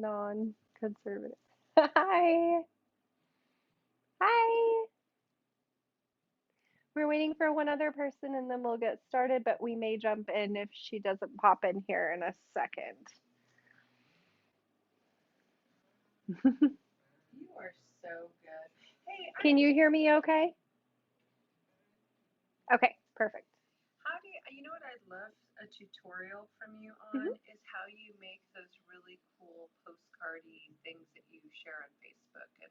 Non-conservative. Hi. Hi. We're waiting for one other person and then we'll get started, but we may jump in if she doesn't pop in here in a second. You are so good. Hey, Can you hear me okay? Okay, perfect. how do you know what I'd love a tutorial from you Hmm. on is how you make those really cool postcardy things that you share on Facebook and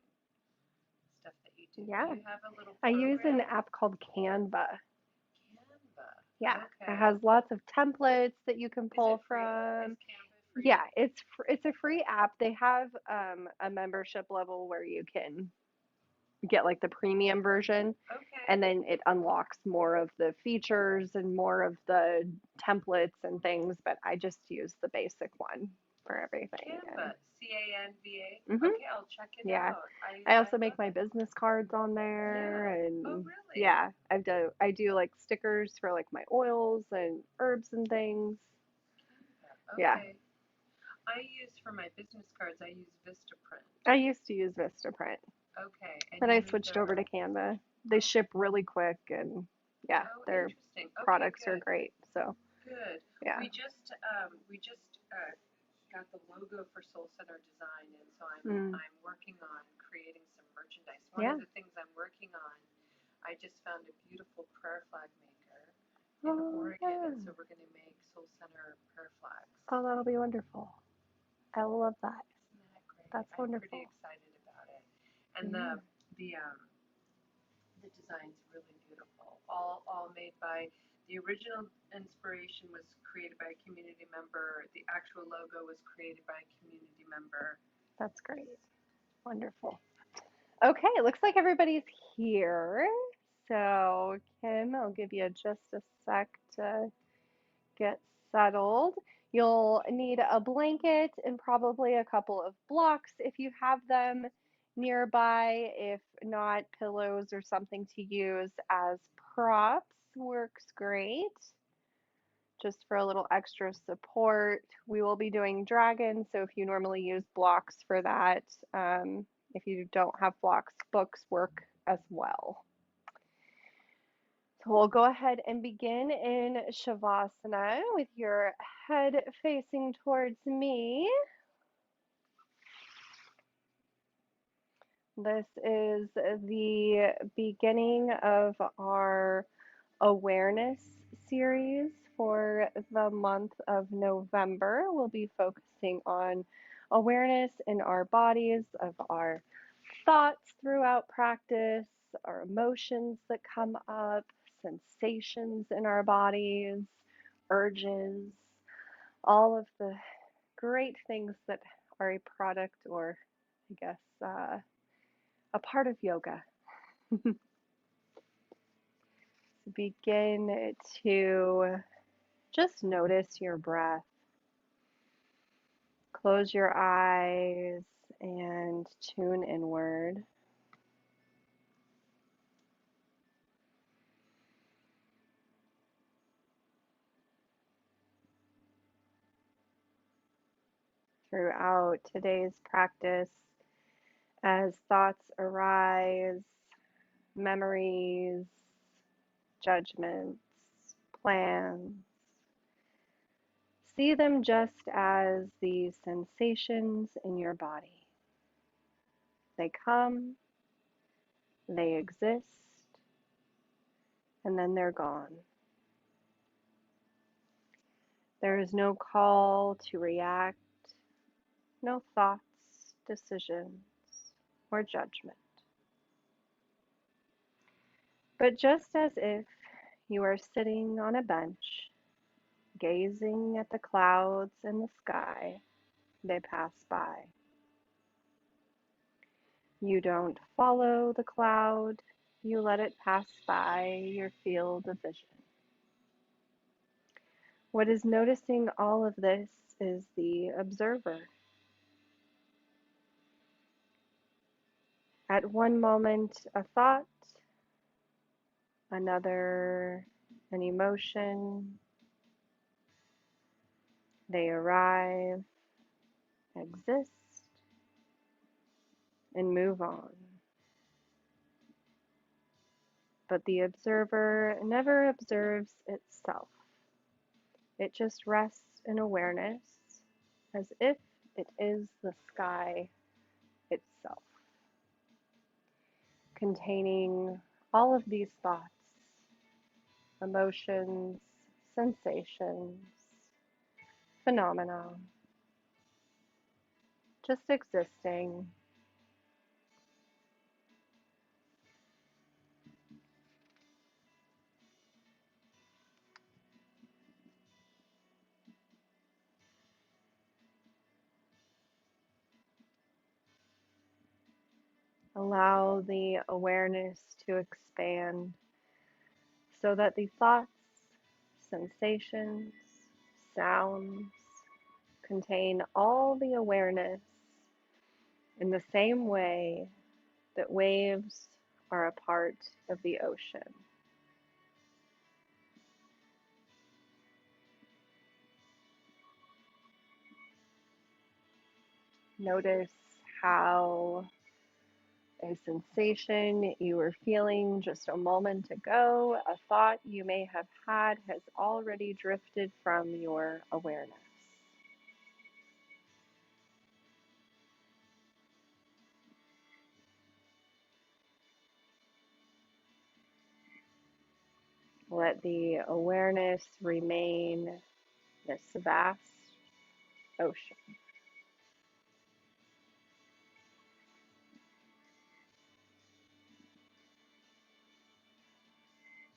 stuff that you do. Do Yeah. you have a little I use an program? app called Canva. Canva. Yeah, it Okay. has lots of templates that you can Is pull it free? Is from. Canva Yeah, free? it's a free app. They have a membership level where you can get like the premium version, and Okay. then it unlocks more of the features and more of the templates and things, but I just use the basic one for everything. And Canva. Canva. hmm Okay, I'll check it yeah, out. I I also make love my it. business cards on Yeah. there, Oh, and really? yeah, I do like stickers for like my oils and herbs and things. Canva. Yeah, Okay. I use for my business cards, I use Vistaprint. I used to use Vistaprint, Okay, and but you I moved switched over over. to Canva. They Oh, ship really quick, and yeah, oh, their interesting. Okay, products are good, great. So good. yeah. We just got the logo for Soul Center Design, and so Mm. I'm working on creating some merchandise. One of Yeah. the things I'm working on, I just found a beautiful prayer flag maker in Oh, Oregon, yeah. and so we're going to make Soul Center prayer flags. Oh, that'll be wonderful. I love that. Isn't that great? That's I'm pretty wonderful. excited about it, and Yeah. the design's really beautiful. All made by the original inspiration was created by a community member. The actual logo was created by a community member. That's great. Wonderful. Okay, looks like everybody's here. So, Kim, I'll give you just a sec to get settled. You'll need a blanket and probably a couple of blocks if you have them nearby. If not, pillows or something to use as props works great. Just for a little extra support. We will be doing dragons, so if you normally use blocks for that, if you don't have blocks, books work as well. So we'll go ahead and begin in Shavasana with your head facing towards me. This is the beginning of our awareness series for the month of November. We'll be focusing on awareness in our bodies, of our thoughts throughout practice, our emotions that come up, sensations in our bodies, urges, all of the great things that are a product or, I guess, a part of yoga. Begin to just notice your breath. Close your eyes and tune inward. Throughout today's practice, as thoughts arise, memories, judgments, plans, see them just as these sensations in your body. They come, they exist, and then they're gone. There is no call to react, no thoughts, decisions, or judgment. But just as if you are sitting on a bench, gazing at the clouds and the sky, they pass by. You don't follow the cloud, you let it pass by your field of vision. What is noticing all of this is the observer. At one moment, a thought, another, an emotion, they arrive exist, and move on. But the observer never observes itself. It just rests in awareness as if it is the sky itself, containing all of these thoughts, emotions, sensations, phenomena, just existing. Allow the awareness to expand so that the thoughts, sensations, sounds contain all the awareness in the same way that waves are a part of the ocean. Notice how a sensation you were feeling just a moment ago, a thought you may have had, has already drifted from your awareness. Let the awareness remain this vast ocean.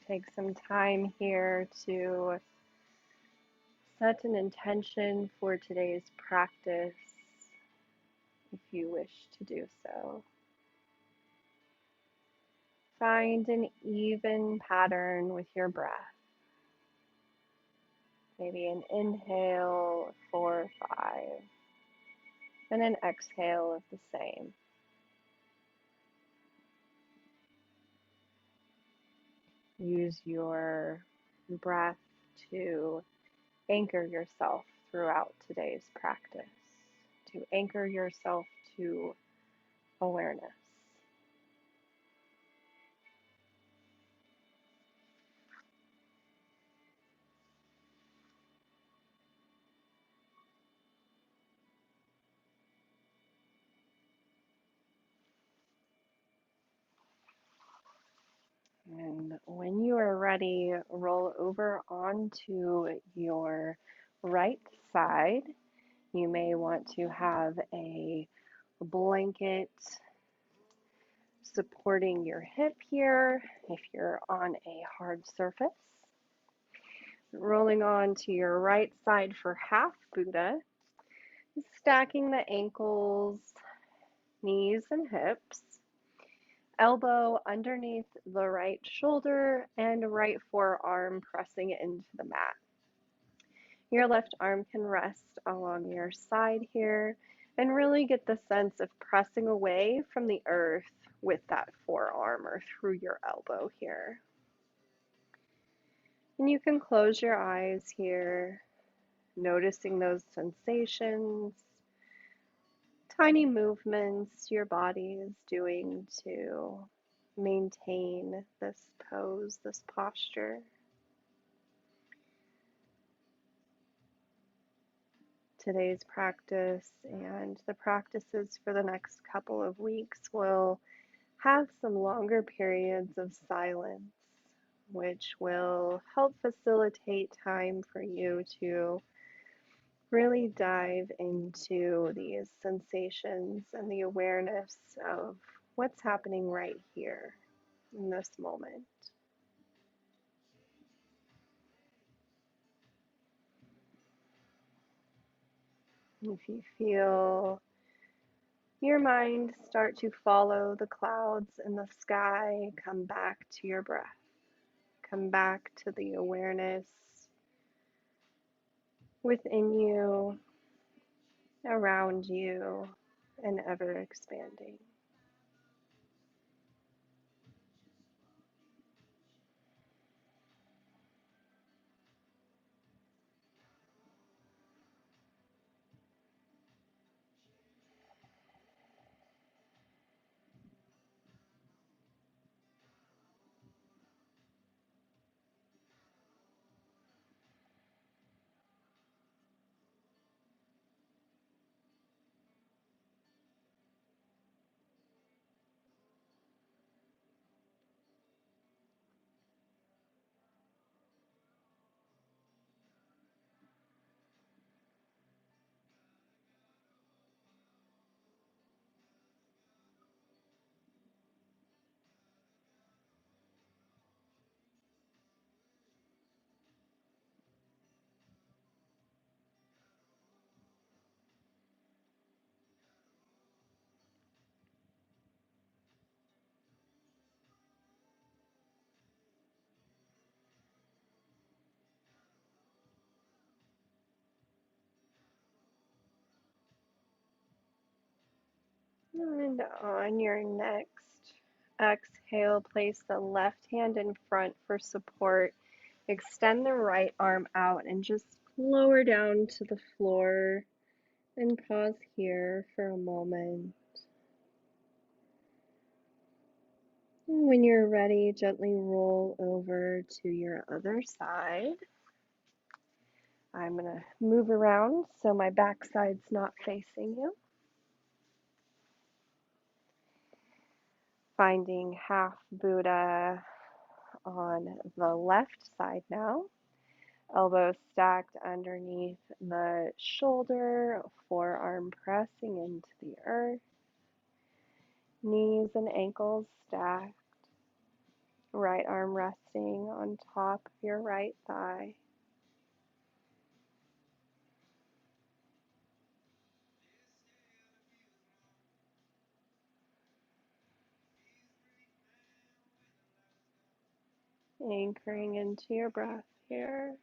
Take some time here to set an intention for today's practice if you wish to do so. Find an even pattern with your breath. Maybe an inhale of 4 or 5, and an exhale of the same. Use your breath to anchor yourself throughout today's practice, to anchor yourself to awareness. And when you are ready, roll over onto your right side. You may want to have a blanket supporting your hip here if you're on a hard surface. Rolling on to your right side for half Buddha, stacking the ankles, knees, and hips. Elbow underneath the right shoulder and right forearm pressing into the mat. Your left arm can rest along your side here and really get the sense of pressing away from the earth with that forearm or through your elbow here. And you can close your eyes here, noticing those sensations, tiny movements your body is doing to maintain this pose, this posture. Today's practice and the practices for the next couple of weeks will have some longer periods of silence, which will help facilitate time for you to really dive into these sensations and the awareness of what's happening right here in this moment. If you feel your mind start to follow the clouds in the sky, come back to your breath. Come back to the awareness within you, around you, and ever expanding. And on your next exhale, place the left hand in front for support. Extend the right arm out and just lower down to the floor and pause here for a moment. When you're ready, gently roll over to your other side. I'm going to move around so my backside's not facing you. Finding half Buddha on the left side now. Elbows stacked underneath the shoulder, forearm pressing into the earth. Knees and ankles stacked. Right arm resting on top of your right thigh. Anchoring into your breath here.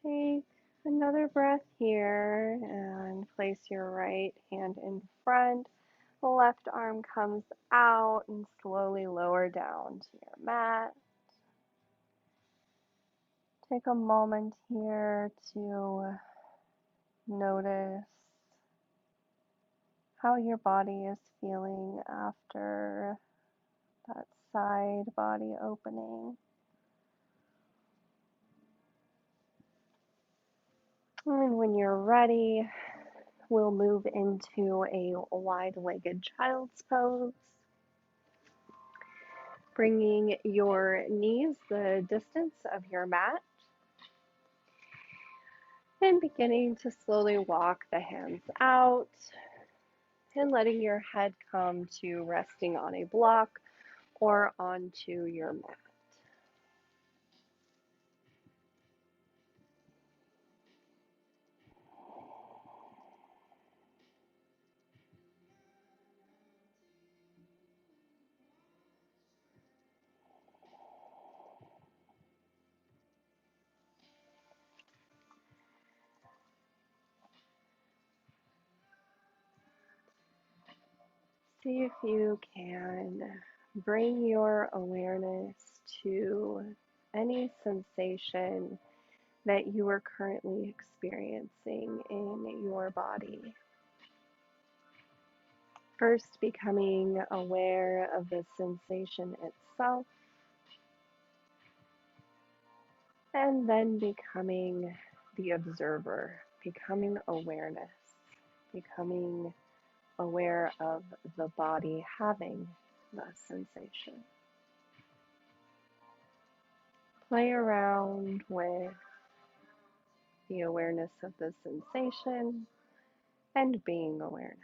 Take another breath here and place your right hand in front. The left arm comes out and slowly lower down to your mat. Take a moment here to notice how your body is feeling after that side body opening. And when you're ready, we'll move into a wide-legged child's pose. Bringing your knees the distance of your mat and beginning to slowly walk the hands out and letting your head come to resting on a block or onto your mat. See if you can bring your awareness to any sensation that you are currently experiencing in your body. First, becoming aware of the sensation itself, and then becoming the observer, becoming awareness, becoming aware of the body having the sensation. Play around with the awareness of the sensation, and being awareness.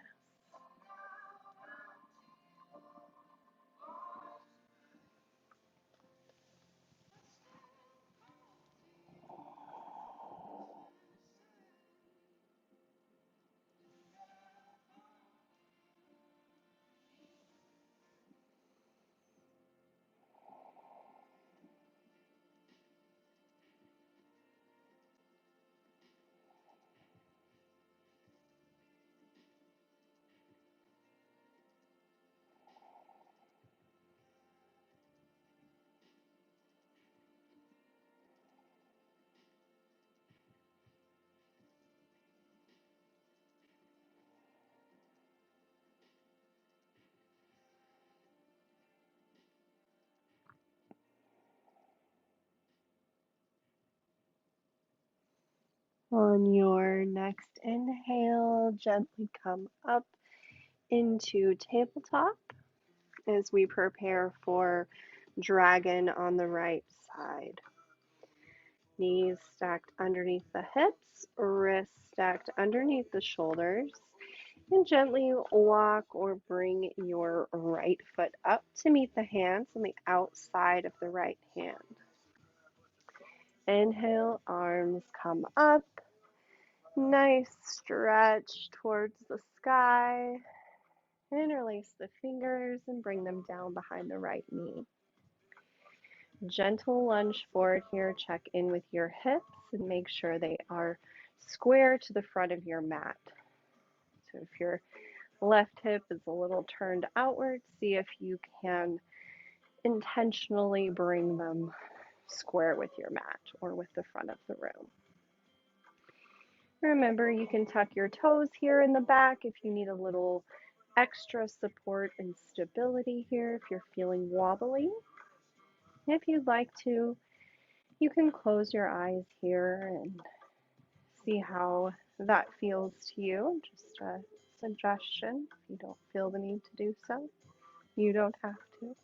On your next inhale, gently come up into tabletop as we prepare for dragon on the right side. Knees stacked underneath the hips, wrists stacked underneath the shoulders, and gently walk or bring your right foot up to meet the hands on the outside of the right hand. Inhale, arms come up. Nice stretch towards the sky. Interlace the fingers and bring them down behind the right knee. Gentle lunge forward here. Check in with your hips and make sure they are square to the front of your mat. So if your left hip is a little turned outward, see if you can intentionally bring them square with your mat or with the front of the room. Remember, you can tuck your toes here in the back if you need a little extra support and stability here if you're feeling wobbly. If you'd like to, you can close your eyes here and see how that feels to you. Just a suggestion. If you don't feel the need to do so, you don't have to.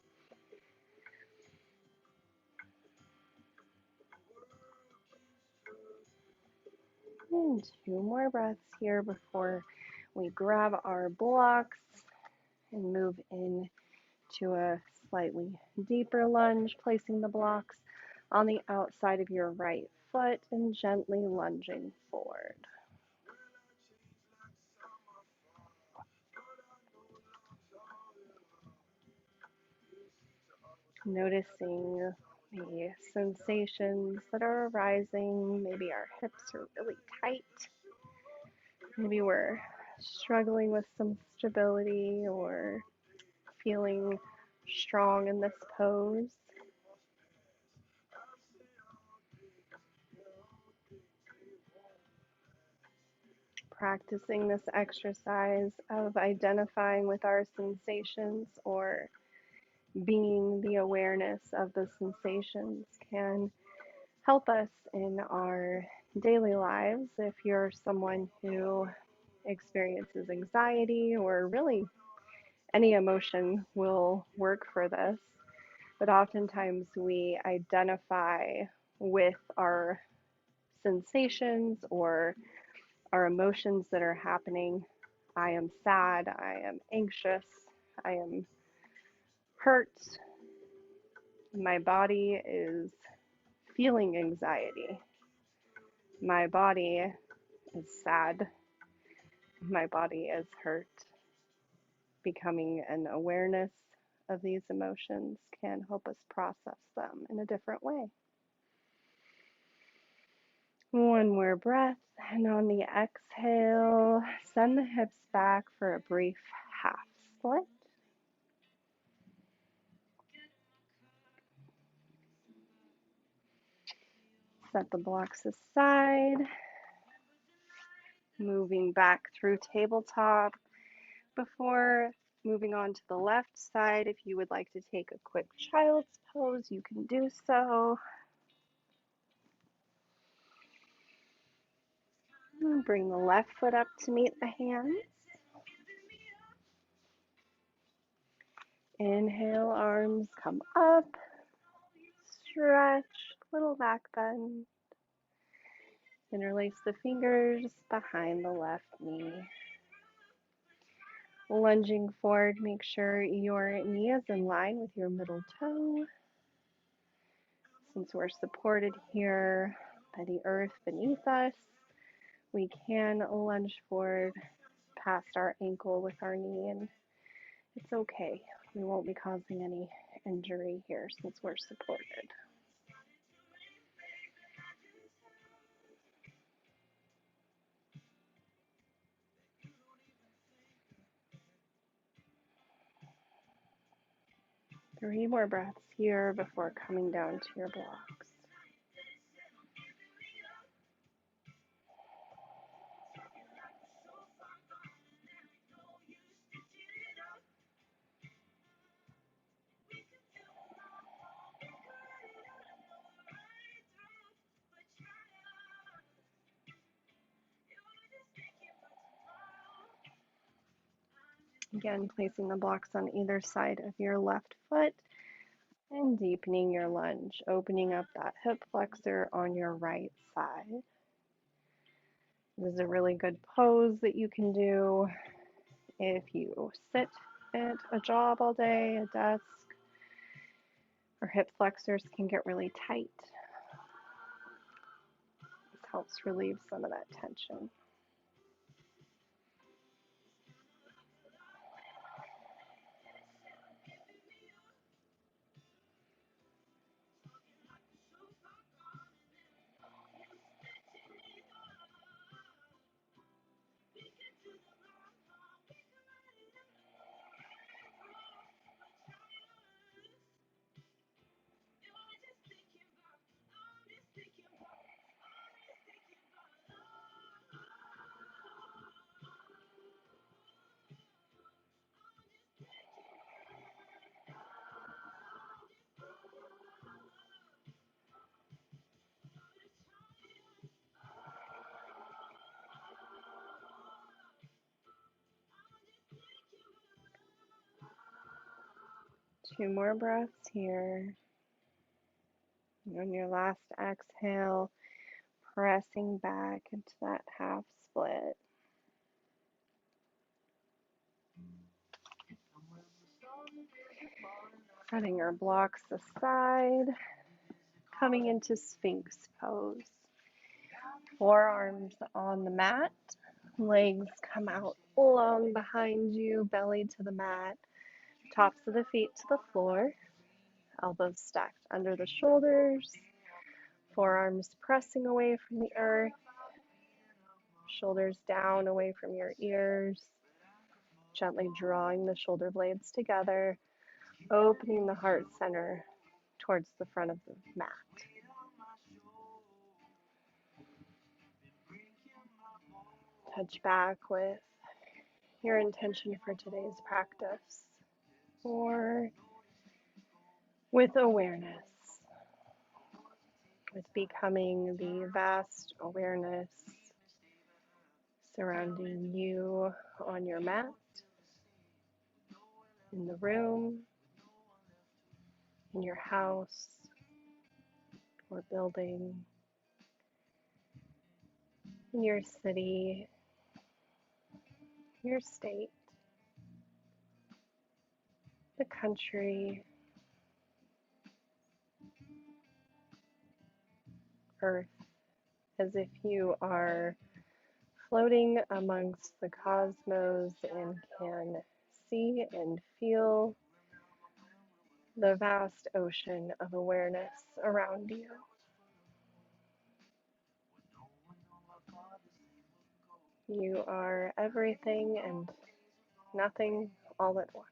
And 2 more breaths here before we grab our blocks and move in to a slightly deeper lunge, placing the blocks on the outside of your right foot and gently lunging forward. Noticing the sensations that are arising. Maybe our hips are really tight. Maybe we're struggling with some stability or feeling strong in this pose. Practicing this exercise of identifying with our sensations or being the awareness of the sensations can help us in our daily lives. If you're someone who experiences anxiety or really any emotion will work for this, but oftentimes we identify with our sensations or our emotions that are happening. I am sad, I am anxious, I am hurt, my body is feeling anxiety, my body is sad, my body is hurt. Becoming an awareness of these emotions can help us process them in a different way. 1 more breath, and on the exhale, send the hips back for a brief half split. Set the blocks aside, moving back through tabletop. Before moving on to the left side, if you would like to take a quick child's pose, you can do so. Bring the left foot up to meet the hands. Inhale, arms come up, stretch, little back bend. Interlace the fingers behind the left knee. Lunging forward, make sure your knee is in line with your middle toe. Since we're supported here by the earth beneath us, we can lunge forward past our ankle with our knee, and it's okay. We won't be causing any injury here since we're supported. Three more breaths here before coming down to your blocks. Again, placing the blocks on either side of your left foot and deepening your lunge, opening up that hip flexor on your right side. This is a really good pose that you can do if you sit at a job all day, a desk. Our hip flexors can get really tight. This helps relieve some of that tension. Two more breaths here. And on your last exhale, pressing back into that half split. Setting our blocks aside, coming into Sphinx pose. Forearms on the mat, legs come out long behind you, belly to the mat, tops of the feet to the floor, elbows stacked under the shoulders, forearms pressing away from the earth, shoulders down away from your ears, gently drawing the shoulder blades together, opening the heart center towards the front of the mat. Touch back with your intention for today's practice, or with awareness, with becoming the vast awareness surrounding you on your mat, in the room, in your house or building, in your city, your state, the country, earth, as if you are floating amongst the cosmos and can see and feel the vast ocean of awareness around you. You are everything and nothing all at once.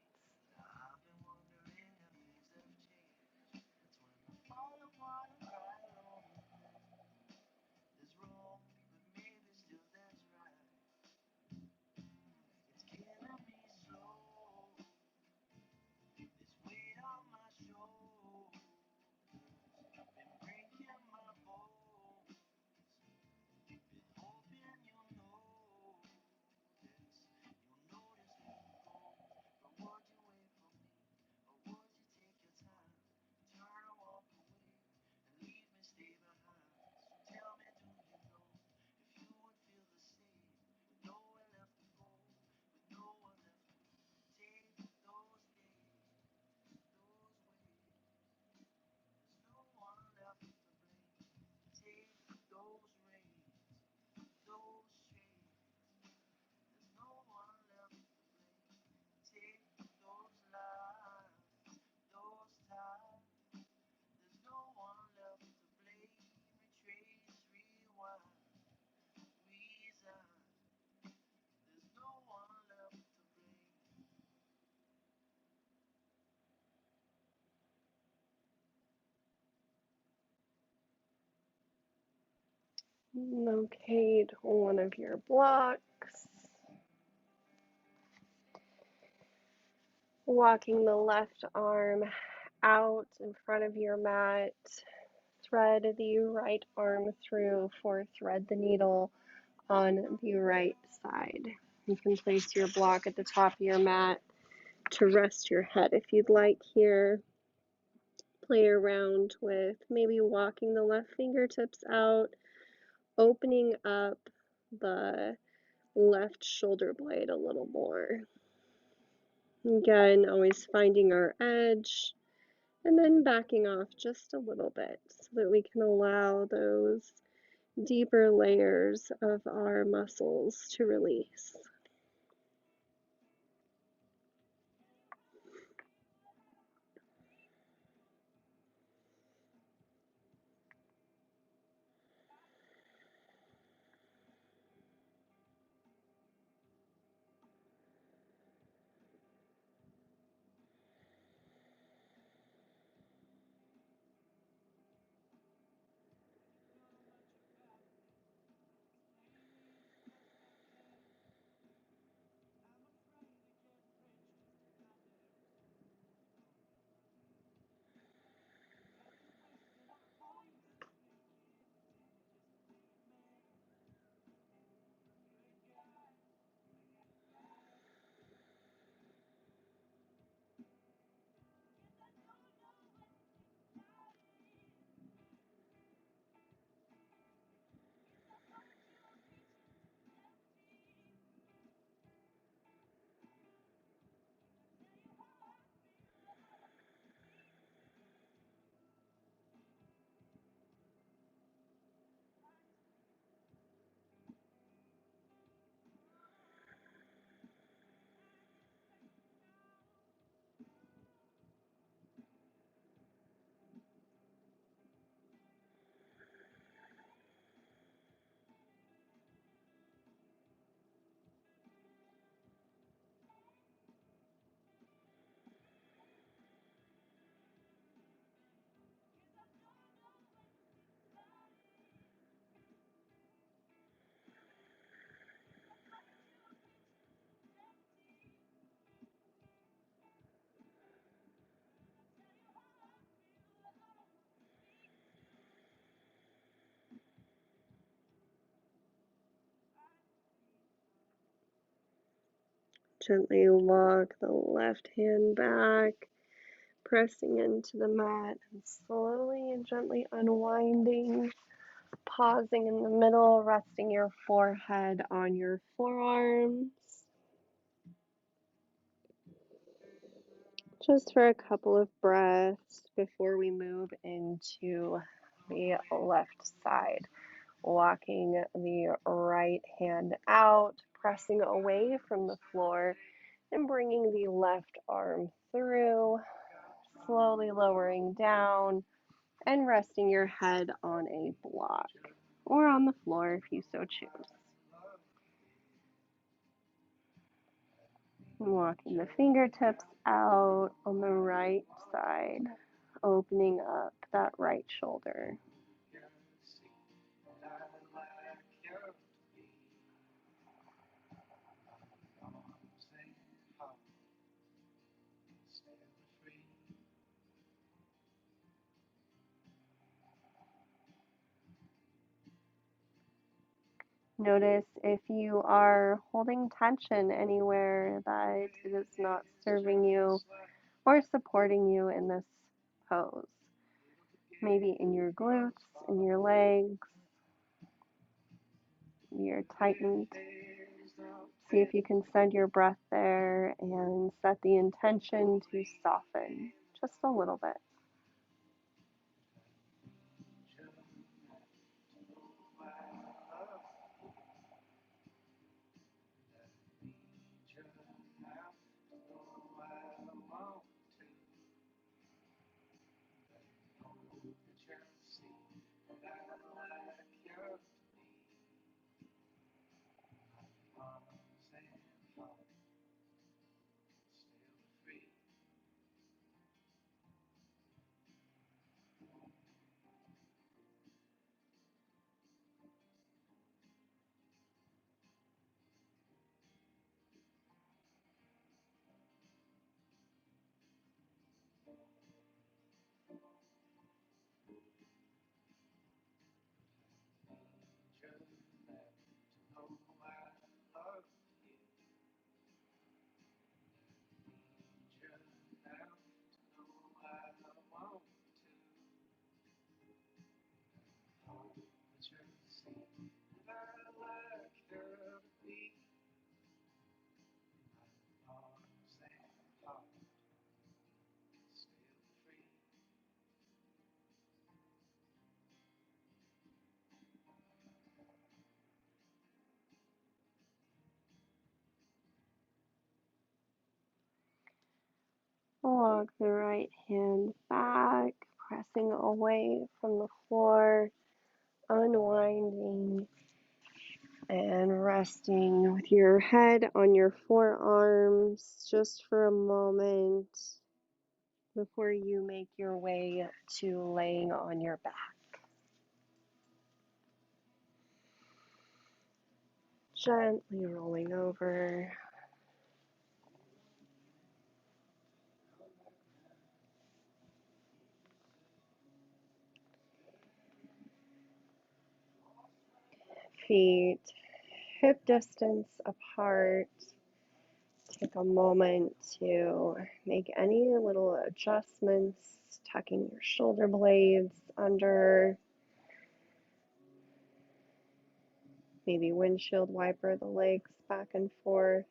Locate one of your blocks. Walking the left arm out in front of your mat. Thread the right arm through for thread the needle on the right side. You can place your block at the top of your mat to rest your head if you'd like here. Play around with maybe walking the left fingertips out, opening up the left shoulder blade a little more. Again, always finding our edge and then backing off just a little bit so that we can allow those deeper layers of our muscles to release. Gently walk the left hand back, pressing into the mat and slowly and gently unwinding, pausing in the middle, resting your forehead on your forearms. Just for a couple of breaths before we move into the left side. Walking the right hand out, pressing away from the floor, and bringing the left arm through, slowly lowering down and resting your head on a block or on the floor if you so choose. Walking the fingertips out on the right side, opening up that right shoulder. Notice if you are holding tension anywhere that it is not serving you or supporting you in this pose. Maybe in your glutes, in your legs, you're tightened. See if you can send your breath there and set the intention to soften just a little bit. Walk the right hand back, pressing away from the floor, unwinding and resting with your head on your forearms just for a moment before you make your way to laying on your back. Gently rolling over. Feet hip distance apart. Take a moment to make any little adjustments, tucking your shoulder blades under, maybe windshield wiper the legs back and forth.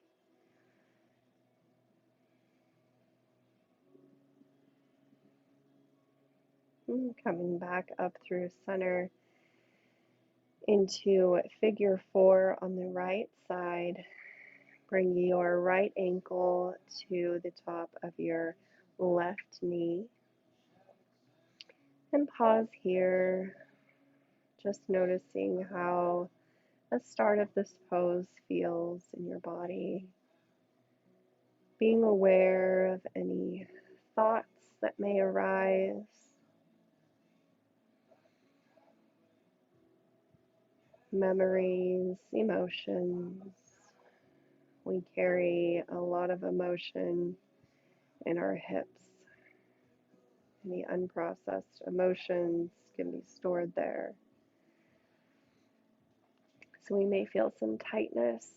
Coming back up through center into figure four on the right side. Bring your right ankle to the top of your left knee. And pause here, just noticing how the start of this pose feels in your body. Being aware of any thoughts that may arise. Memories, emotions. We carry a lot of emotion in our hips. Any unprocessed emotions can be stored there. So we may feel some tightness.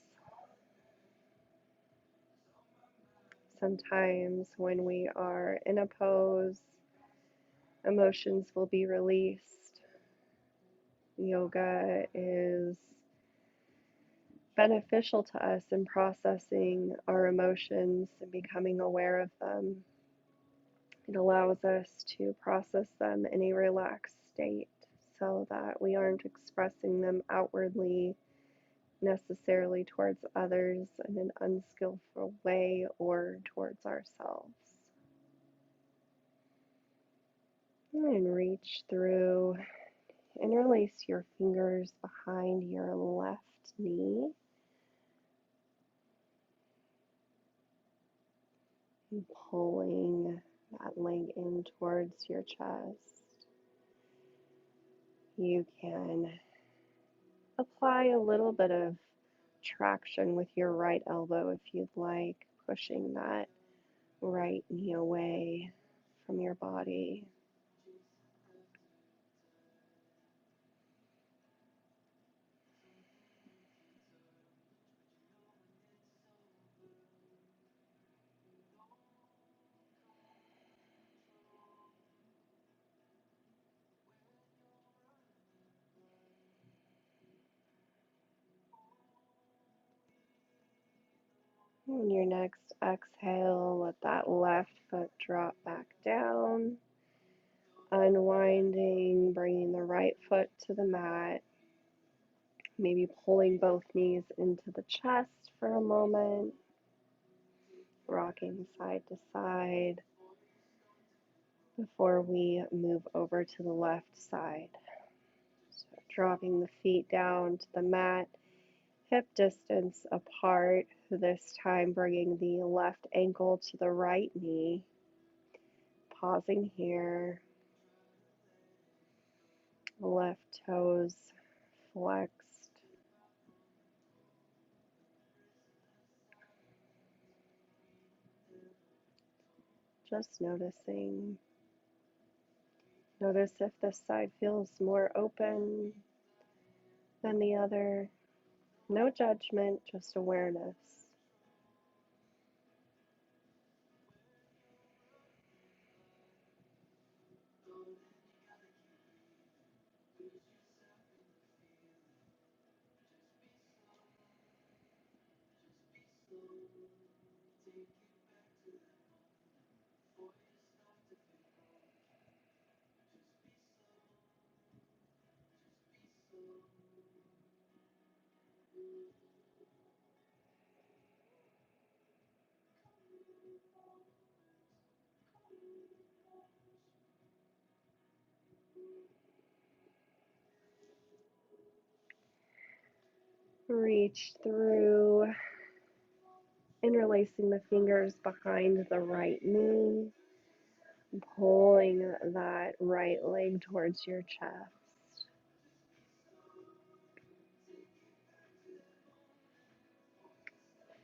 Sometimes when we are in a pose, emotions will be released. Yoga is beneficial to us in processing our emotions and becoming aware of them. It allows us to process them in a relaxed state so that we aren't expressing them outwardly necessarily towards others in an unskillful way or towards ourselves. And reach through and release your fingers behind your left knee. And pulling that leg in towards your chest. You can apply a little bit of traction with your right elbow if you'd like, pushing that right knee away from your body. On your next exhale, let that left foot drop back down, unwinding, bringing the right foot to the mat, maybe pulling both knees into the chest for a moment, rocking side to side before we move over to the left side. So dropping the feet down to the mat, hip distance apart, this time bringing the left ankle to the right knee. Pausing here, left toes flexed. Just noticing. Notice if this side feels more open than the other. No judgment, just awareness. Reach through, interlacing the fingers behind the right knee, pulling that right leg towards your chest.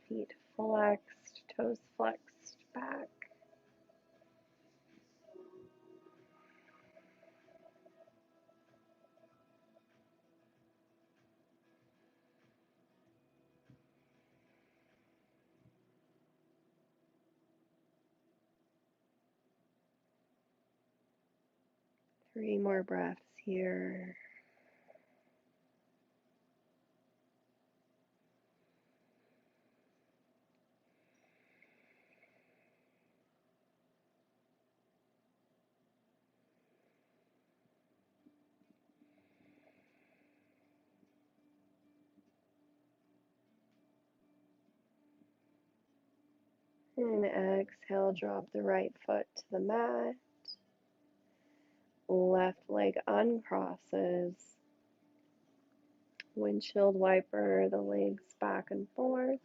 Feet flexed, toes flexed back. Three more breaths here. And exhale, drop the right foot to the mat. Left leg uncrosses. Windshield wiper the legs back and forth.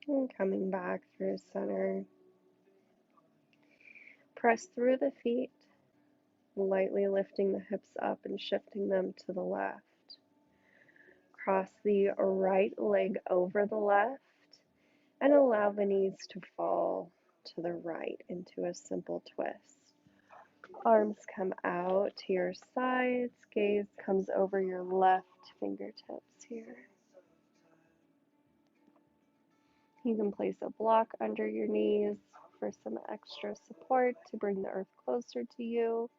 And coming back through center. Press through the feet, lightly lifting the hips up and shifting them to the left. Cross the right leg over the left and allow the knees to fall to the right into a simple twist. Arms come out to your sides, gaze comes over your left fingertips here. You can place a block under your knees for some extra support to bring the earth closer to you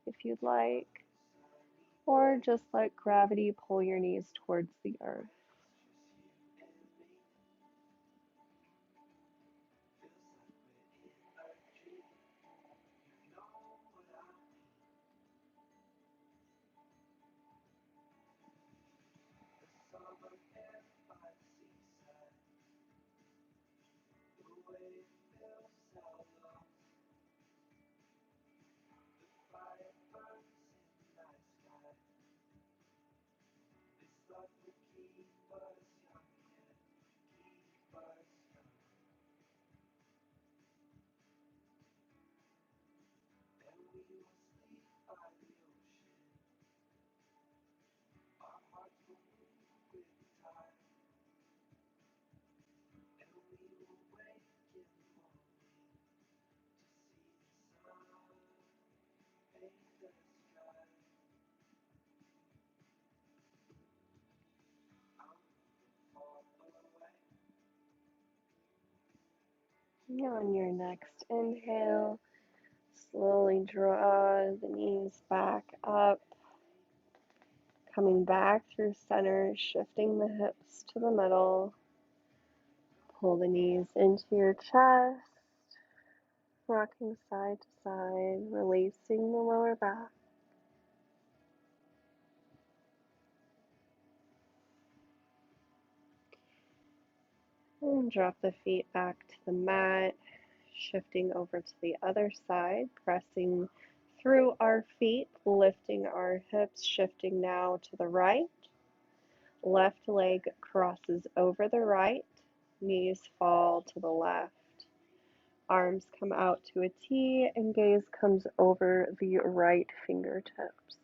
if you'd like, or just let gravity pull your knees towards the earth. On your next inhale, slowly draw the knees back up, coming back through center, shifting the hips to the middle. Pull the knees into your chest, rocking side to side, releasing the lower back. And drop the feet back to the mat, shifting over to the other side, pressing through our feet, lifting our hips, shifting now to the right. Left leg crosses over the right, knees fall to the left. Arms come out to a T and gaze comes over the right fingertips.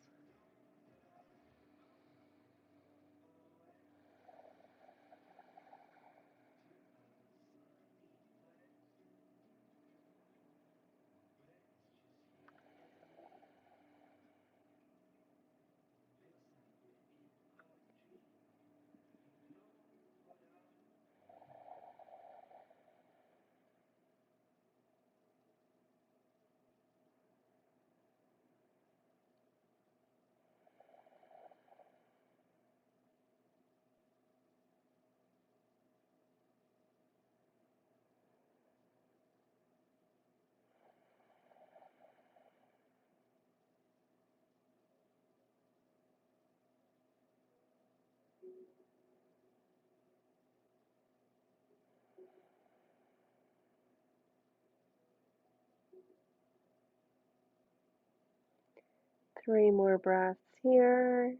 3 more breaths here.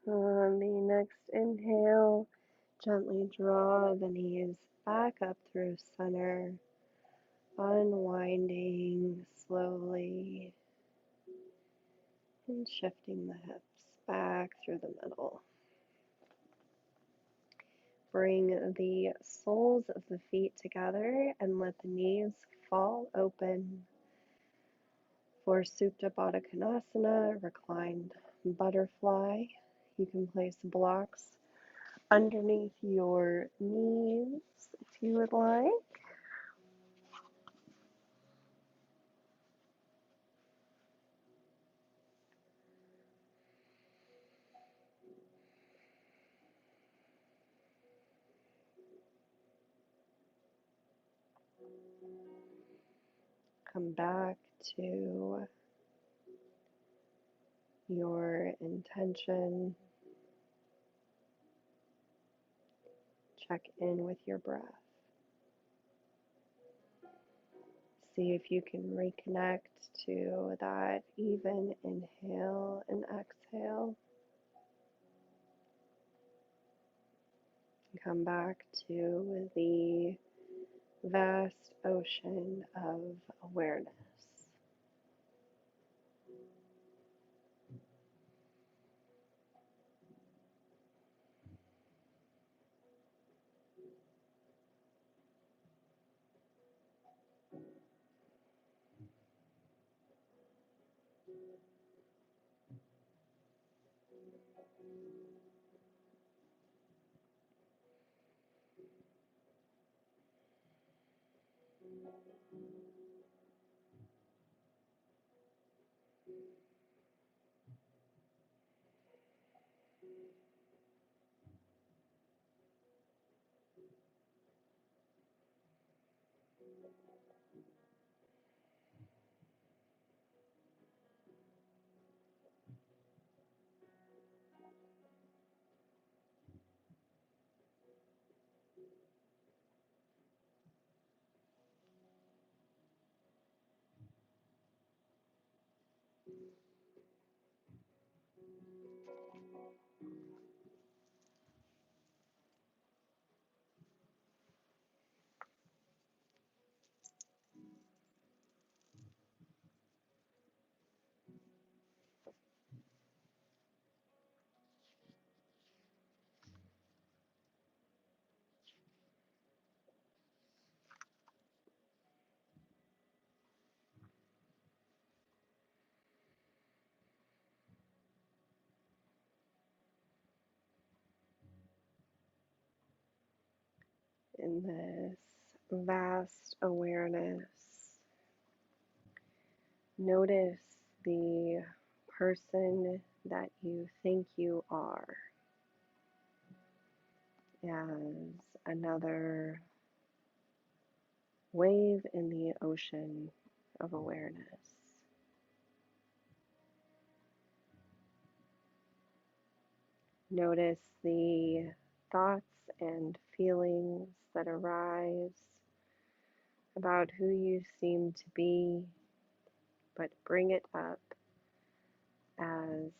On the next inhale, gently draw the knees back up through center, unwinding slowly and shifting the hips back through the middle. Bring the soles of the feet together and let the knees fall open for Supta Baddha Konasana, reclined butterfly. You can place blocks underneath your knees if you would like. Come back to your intention. Check in with your breath. See if you can reconnect to that even inhale and exhale. Come back to the vast ocean of awareness. In this vast awareness, notice the person that you think you are as another wave in the ocean of awareness. Notice the thoughts and feelings that arise about who you seem to be, but bring it up as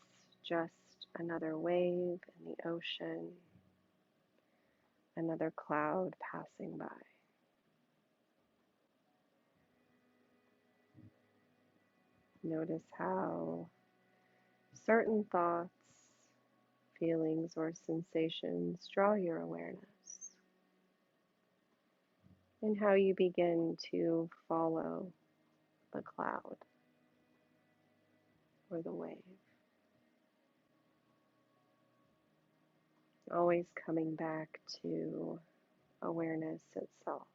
just another wave in the ocean, another cloud passing by. Notice how certain thoughts, feelings, or sensations draw your awareness, and how you begin to follow the cloud or the wave. Always coming back to awareness itself.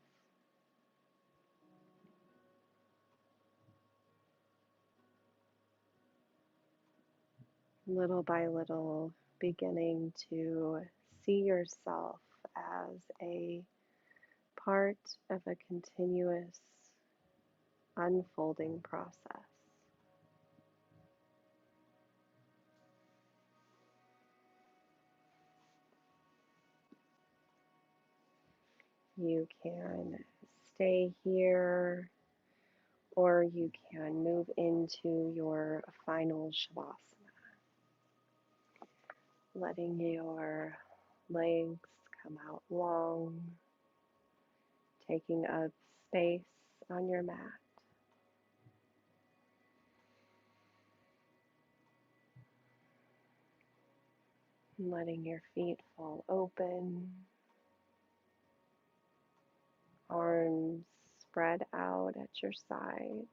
Little by little, beginning to see yourself as a part of a continuous unfolding process. You can stay here or you can move into your final shavasana, letting your legs come out long, taking up space on your mat, letting your feet fall open, arms spread out at your sides,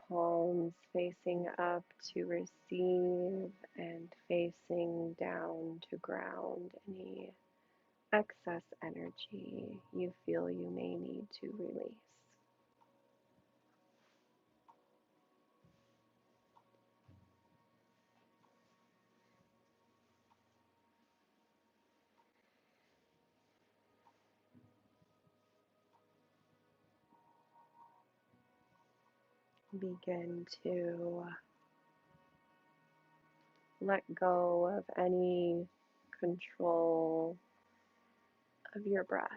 palms facing up to receive and facing down to ground any excess energy you feel you may need to release. Begin to let go of any control of your breath.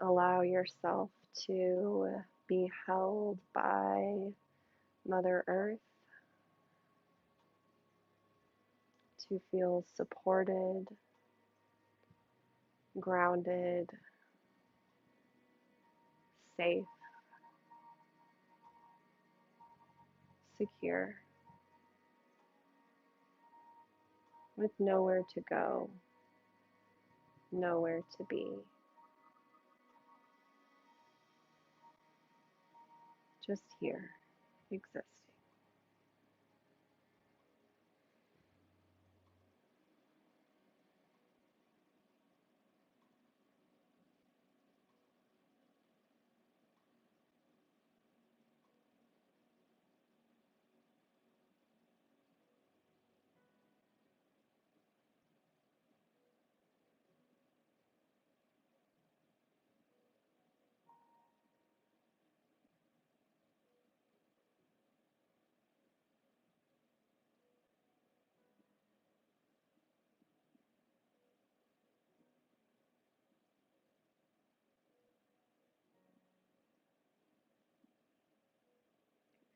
Allow yourself to be held by Mother Earth, to feel supported, grounded, safe, secure, with nowhere to go, nowhere to be, just here, existing.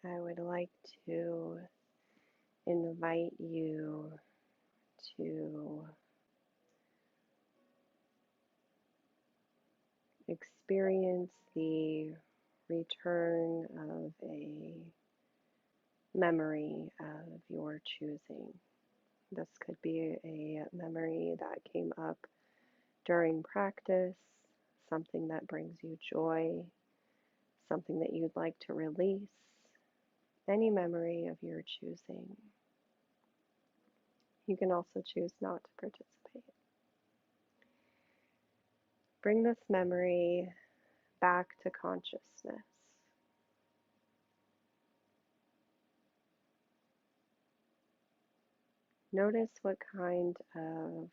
I would like to invite you to experience the return of a memory of your choosing. This could be a memory that came up during practice, something that brings you joy, something that you'd like to release, any memory of your choosing. You can also choose not to participate. Bring this memory back to consciousness. Notice what kind of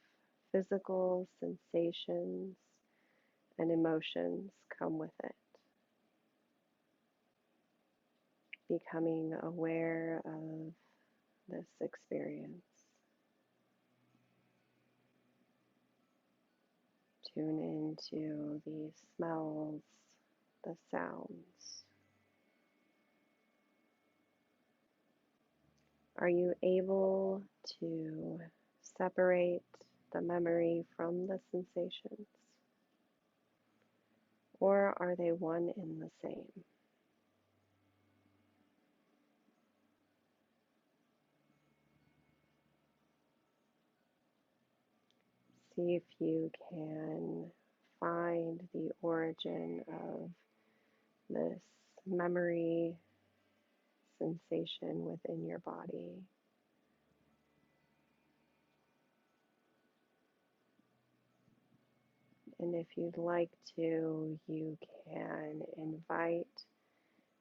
physical sensations and emotions come with it. Becoming aware of this experience. Tune into the smells, the sounds. Are you able to separate the memory from the sensations? Or are they one and the same? See if you can find the origin of this memory sensation within your body. And if you'd like to, you can invite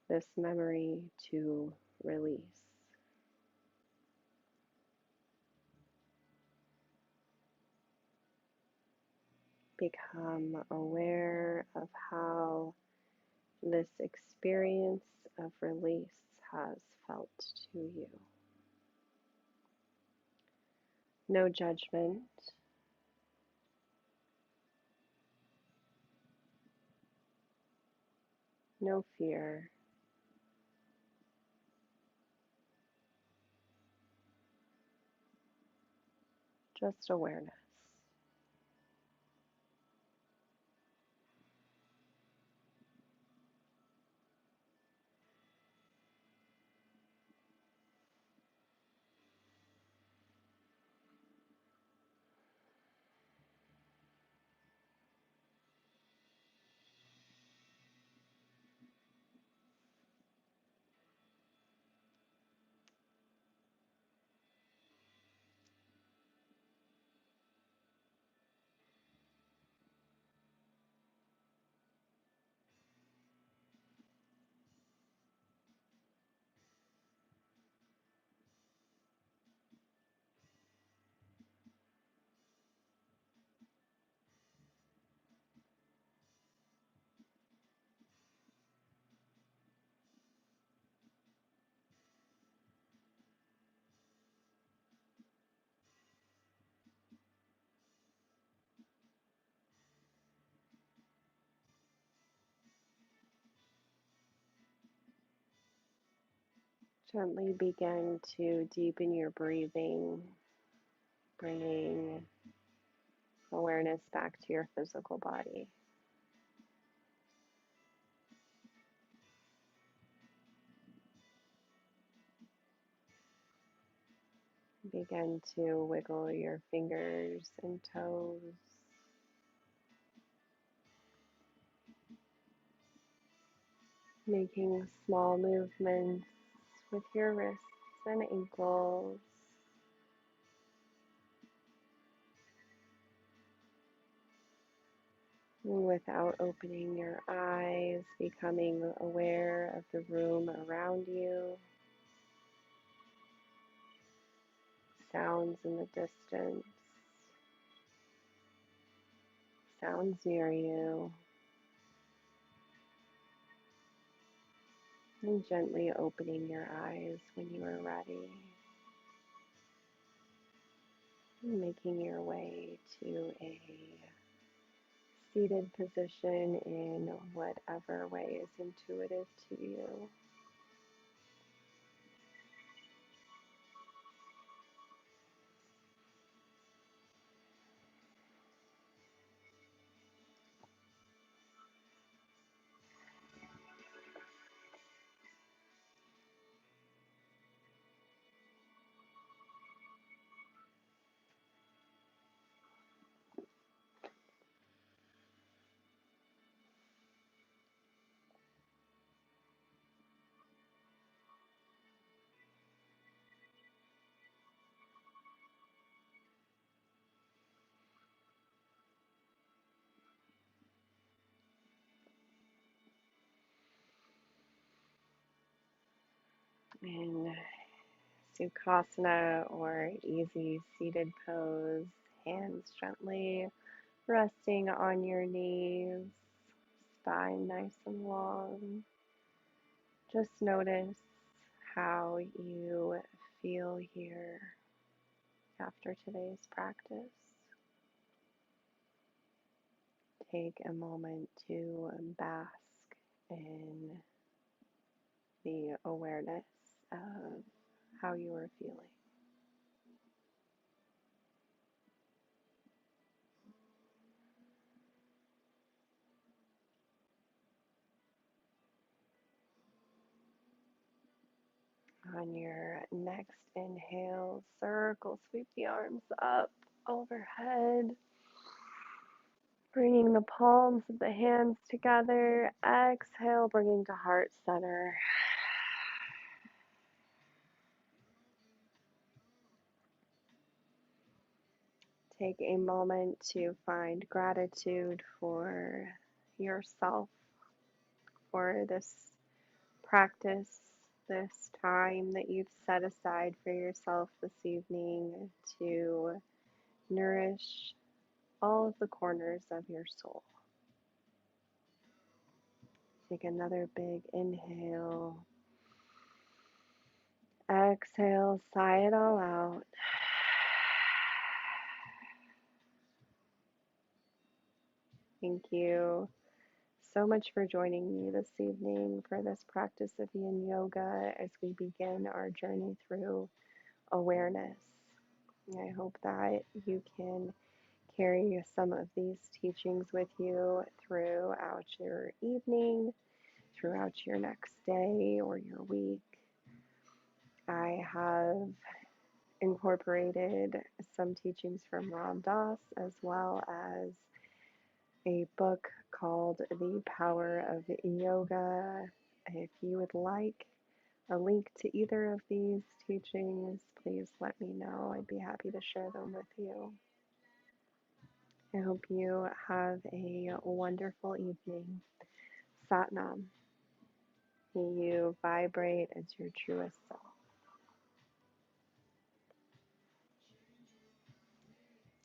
this memory to release. Become aware of how this experience of release has felt to you. No judgment, no fear, just awareness. Gently begin to deepen your breathing, bringing awareness back to your physical body. Begin to wiggle your fingers and toes, making small movements with your wrists and ankles, without opening your eyes, becoming aware of the room around you, sounds in the distance, sounds near you, and gently opening your eyes when you are ready, and making your way to a seated position in whatever way is intuitive to you. In Sukhasana or easy seated pose, hands gently resting on your knees, spine nice and long. Just notice how you feel here after today's practice. Take a moment to bask in the awareness of how you are feeling. On your next inhale, circle, sweep the arms up overhead, bringing the palms of the hands together. Exhale, bringing to heart center. Take a moment to find gratitude for yourself, for this practice, this time that you've set aside for yourself this evening to nourish all of the corners of your soul. Take another big inhale. exhale, sigh it all out. Thank you so much for joining me this evening for this practice of yin yoga as we begin our journey through awareness. I hope that you can carry some of these teachings with you throughout your evening, throughout your next day or your week. I have incorporated some teachings from Ram Dass as well as a book called The Power of Yoga. If you would like a link to either of these teachings, please let me know. I'd be happy to share them with you. I hope you have a wonderful evening. Satnam. May you vibrate as your truest self.